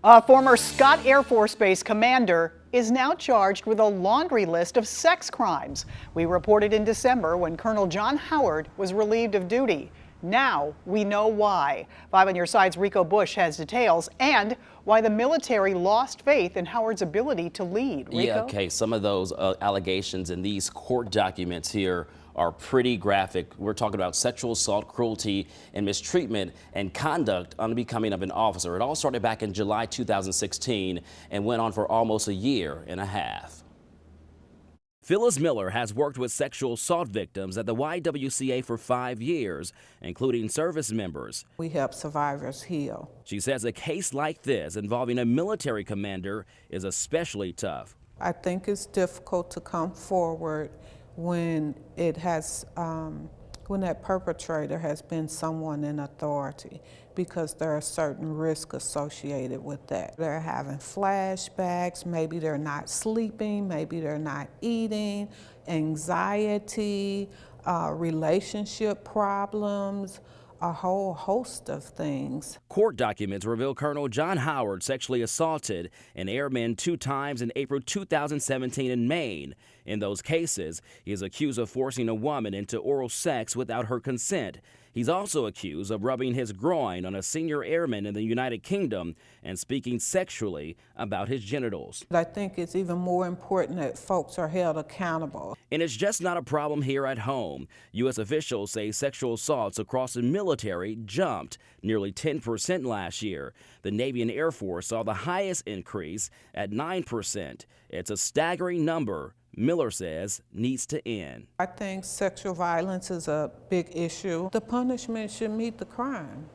A former Scott Air Force Base commander is now charged with a laundry list of sex crimes. We reported in December when Colonel John Howard was relieved of duty. Now we know why. 5 on your side's Rico Bush has details and why the military lost faith in Howard's ability to lead. Rico? Yeah, okay, some of those allegations in these court documents here are pretty graphic. We're talking about sexual assault, cruelty, and mistreatment and conduct unbecoming of an officer. It all started back in July 2016 and went on for almost a year and a half. Phyllis Miller has worked with sexual assault victims at the YWCA for 5 years, including service members. We help survivors heal. She says a case like this involving a military commander is especially tough. I think it's difficult to come forward when it has, when that perpetrator has been someone in authority, because there are certain risks associated with that. They're having flashbacks, maybe they're not sleeping, maybe they're not eating, anxiety, relationship problems, a whole host of things. Court documents reveal Colonel John Howard sexually assaulted an airman 2 times in April 2017 in Maine. In those cases, he is accused of forcing a woman into oral sex without her consent. He's also accused of rubbing his groin on a senior airman in the United Kingdom and speaking sexually about his genitals. I think it's even more important that folks are held accountable. And it's just not a problem here at home. U.S. officials say sexual assaults across the military jumped nearly 10% last year. The Navy and Air Force saw the highest increase at 9%. It's a staggering number Miller says needs to end. I think sexual violence is a big issue. The punishment should meet the crime.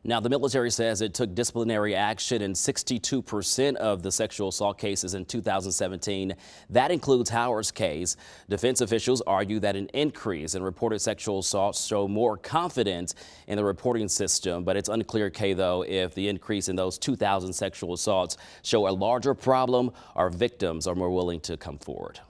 Now, the military says it took disciplinary action in 62% of the sexual assault cases in 2017. That includes Howard's case. Defense officials argue that an increase in reported sexual assaults show more confidence in the reporting system, but it's unclear, Kay, though, if the increase in those 2,000 sexual assaults show a larger problem or victims are more willing to come forward.